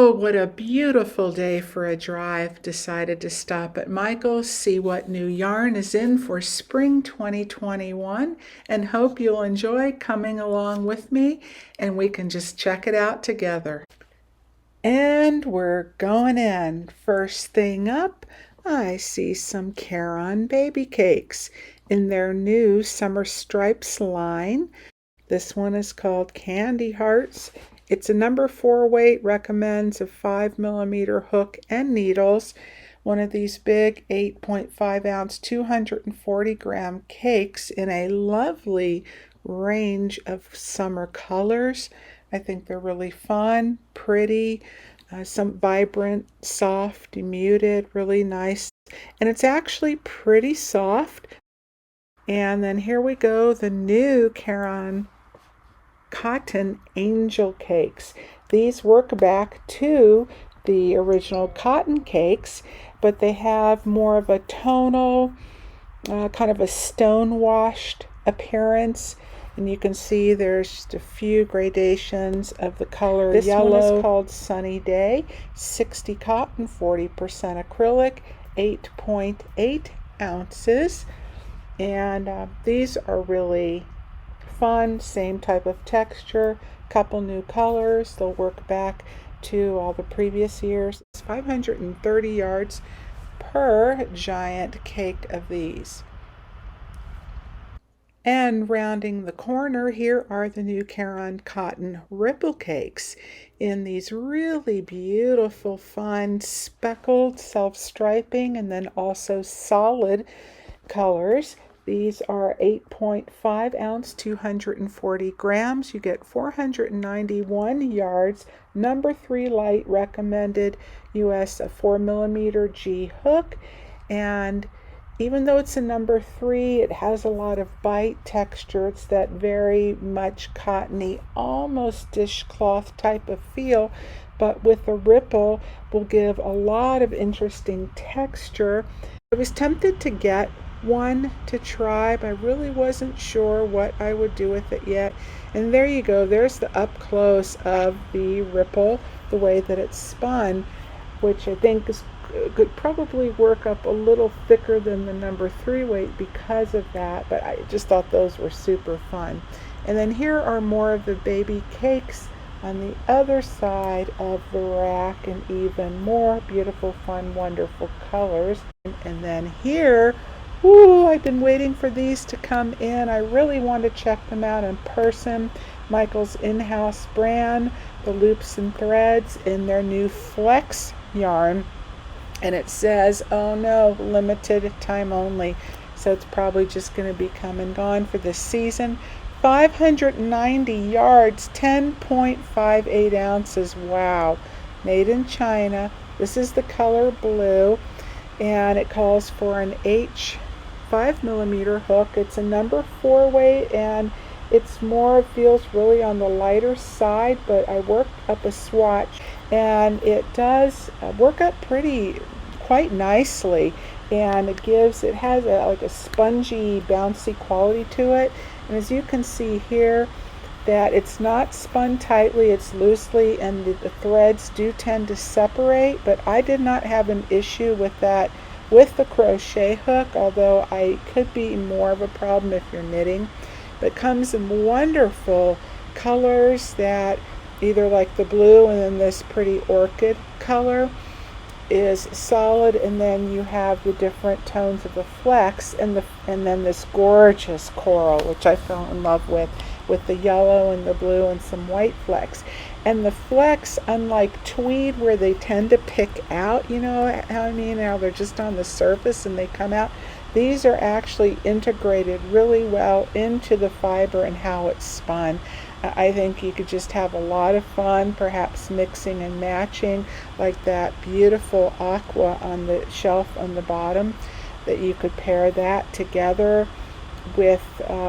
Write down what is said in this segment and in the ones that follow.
Oh, what a beautiful day for a drive. Decided to stop at Michael's, see what new yarn is in for spring 2021, and hope you'll enjoy coming along with me and we can just check it out together. And we're going in. First thing up, I see some Caron baby cakes in their new Summer Stripes line. This one is called Candy Hearts. It's a number 4 weight, recommends a 5mm hook and needles. One of these big 8.5 ounce, 240 gram cakes in a lovely range of summer colors. I think they're really fun, pretty, some vibrant, soft, muted, really nice. And it's actually pretty soft. And then here we go, the new Caron cotton angel cakes. These work back to the original cotton cakes, but they have more of a tonal, kind of a stone washed appearance. And you can see there's just a few gradations of the color. This yellow one is called Sunny Day, 60 cotton, 40% acrylic, 8.8 ounces. And these are really fun, same type of texture, couple new colors. They'll work back to all the previous years. It's 530 yards per giant cake of these. And rounding the corner, here are the new Caron cotton ripple cakes in these really beautiful, fun, speckled, self-striping, and then also solid colors. These are 8.5 ounce, 240 grams. You get 491 yards. Number 3 light, recommended US a 4mm G hook. And even though it's a number 3, it has a lot of bite texture. It's that very much cottony, almost dishcloth type of feel, but with a ripple will give a lot of interesting texture. I was tempted to get one to try, but I really wasn't sure what I would do with it yet. And there you go, there's the up close of the ripple, the way that it's spun, which I think could probably work up a little thicker than the number 3 weight because of that, but I just thought those were super fun. And then here are more of the baby cakes on the other side of the rack, and even more beautiful, fun, wonderful colors. And then here, ooh, I've been waiting for these to come in. I really want to check them out in person. Michael's in-house brand, the loops and threads in their new Flex yarn. And it says, oh no, limited time only. So it's probably just going to be come and gone for this season. 590 yards, 10.58 ounces. Wow. Made in China. This is the color blue. And it calls for an H 5mm hook. It's a number 4 weight, and it's more, feels really on the lighter side, but I worked up a swatch and it does work up quite nicely, and it has like a spongy, bouncy quality to it. And as you can see here, that it's not spun tightly, it's loosely, and the threads do tend to separate, but I did not have an issue with that with the crochet hook, although I could be more of a problem if you're knitting. But comes in wonderful colors, that either like the blue, and then this pretty orchid color is solid, and then you have the different tones of the flex, and then this gorgeous coral, which I fell in love with the yellow and the blue and some white flecks. And the flecks, unlike tweed where they tend to pick out, you know how I mean, how they're just on the surface and they come out, these are actually integrated really well into the fiber and how it's spun. I think you could just have a lot of fun, perhaps mixing and matching, like that beautiful aqua on the shelf on the bottom, that you could pair that together with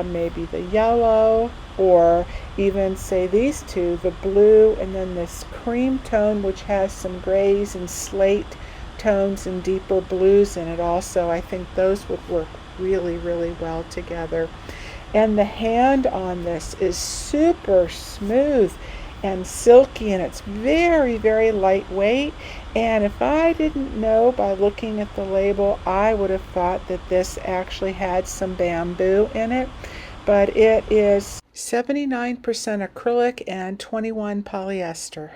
maybe the yellow, or even say these two, the blue and then this cream tone, which has some grays and slate tones and deeper blues in it also. I think those would work really, really well together. And the hand on this is super smooth, and silky, and it's very, very lightweight. And if I didn't know by looking at the label, I would have thought that this actually had some bamboo in it, but it is 79% acrylic and 21 polyester.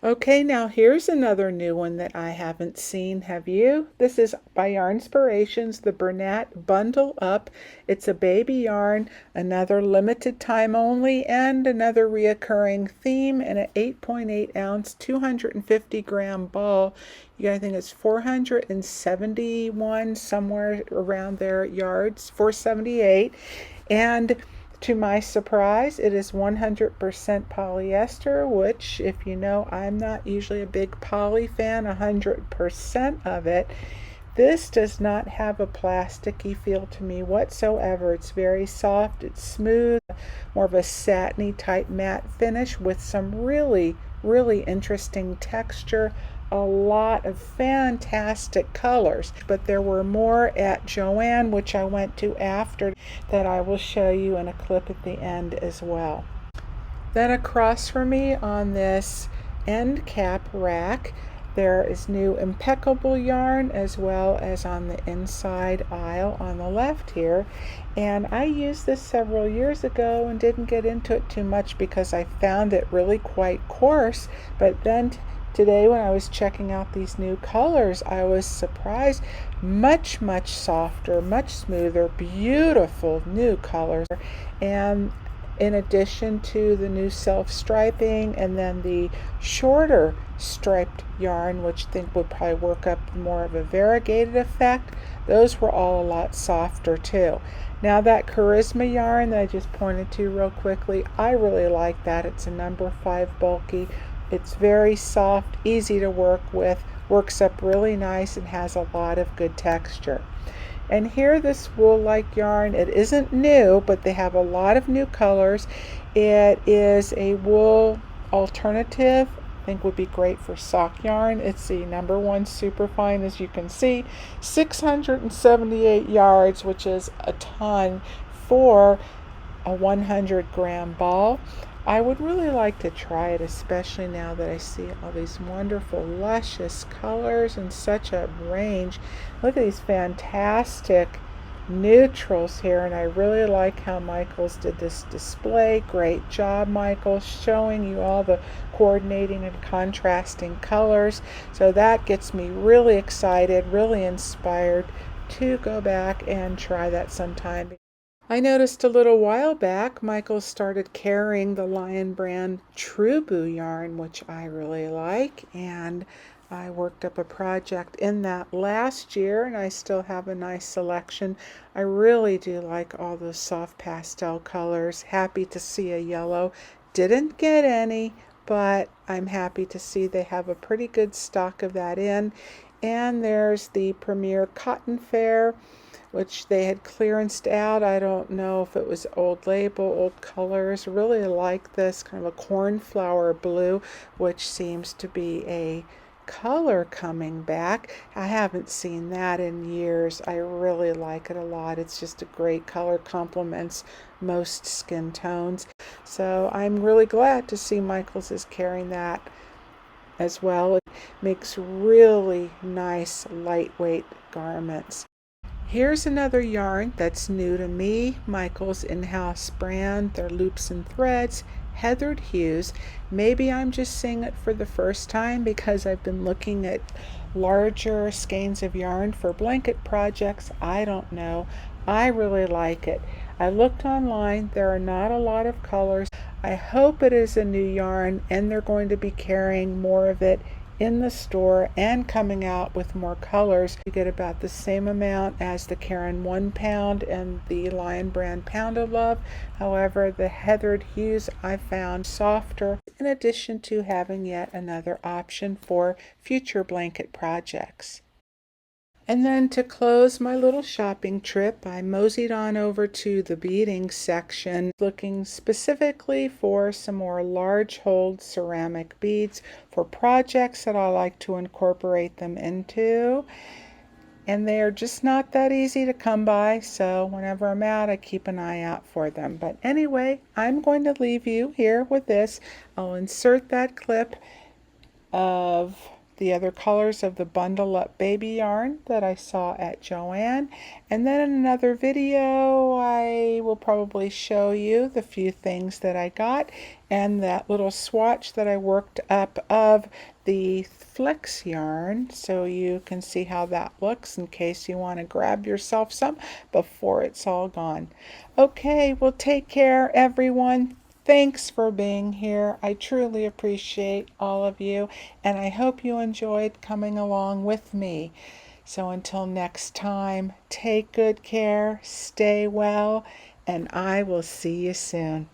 Okay, now here's another new one that I haven't seen. Have you? This is by Yarnspirations, the Bernat Bundle Up. It's a baby yarn, another limited time only, and another reoccurring theme, and an 8.8 ounce, 250 gram ball. You guys think it's 471, somewhere around there, yards, 478. And to my surprise, it is 100% polyester, which, if you know, I'm not usually a big poly fan, 100% of it. This does not have a plasticky feel to me whatsoever. It's very soft, it's smooth, more of a satiny type matte finish with some really, really interesting texture. A lot of fantastic colors, but there were more at Joann, which I went to after, that I will show you in a clip at the end as well. Then across from me on this end cap rack, there is new Impeccable yarn, as well as on the inside aisle on the left here. And I used this several years ago and didn't get into it too much because I found it really quite coarse, but then today when I was checking out these new colors, I was surprised. Much, much softer, much smoother, beautiful new colors. And in addition to the new self-striping and then the shorter striped yarn, which I think would probably work up more of a variegated effect, those were all a lot softer too. Now that Charisma yarn that I just pointed to real quickly, I really like that. It's a number 5 bulky. It's very soft, easy to work with, works up really nice, and has a lot of good texture. And here, this wool-like yarn, it isn't new, but they have a lot of new colors. It is a wool alternative. I think would be great for sock yarn. It's the number 1 superfine, as you can see, 678 yards, which is a ton for a 100 gram ball. I would really like to try it, especially now that I see all these wonderful, luscious colors and such a range. Look at these fantastic neutrals here, and I really like how Michaels did this display. Great job, Michael, showing you all the coordinating and contrasting colors. So that gets me really excited, really inspired to go back and try that sometime. I noticed a little while back Michael started carrying the Lion brand True Boo yarn, which I really like, and I worked up a project in that last year, and I still have a nice selection. I really do like all those soft pastel colors. Happy to see a yellow. Didn't get any, but I'm happy to see they have a pretty good stock of that in. And there's the Premier Cotton Fair, which they had clearanced out. I don't know if it was old label, old colors. Really like this kind of a cornflower blue, which seems to be a color coming back. I haven't seen that in years. I really like it a lot. It's just a great color, complements most skin tones. So I'm really glad to see Michaels is carrying that as well. It makes really nice lightweight garments. Here's another yarn that's new to me, Michaels in-house brand. They're loops and threads, heathered hues. Maybe I'm just seeing it for the first time because I've been looking at larger skeins of yarn for blanket projects. I don't know. I really like it. I looked online. There are not a lot of colors. I hope it is a new yarn and they're going to be carrying more of it in the store and coming out with more colors. You get about the same amount as the Caron 1 pound and the Lion brand Pound of Love. However, the heathered hues I found softer, in addition to having yet another option for future blanket projects. And then to close my little shopping trip, I moseyed on over to the beading section, looking specifically for some more large hold ceramic beads for projects that I like to incorporate them into. and they're just not that easy to come by, so whenever I'm out I keep an eye out for them. But anyway, I'm going to leave you here with this. I'll insert that clip of the other colors of the bundle up baby yarn that I saw at Joann, and then in another video I will probably show you the few things that I got and that little swatch that I worked up of the flex yarn, so you can see how that looks in case you want to grab yourself some before it's all gone. Okay, well, take care everyone. Thanks for being here. I truly appreciate all of you, and I hope you enjoyed coming along with me. So until next time, take good care, stay well, and I will see you soon.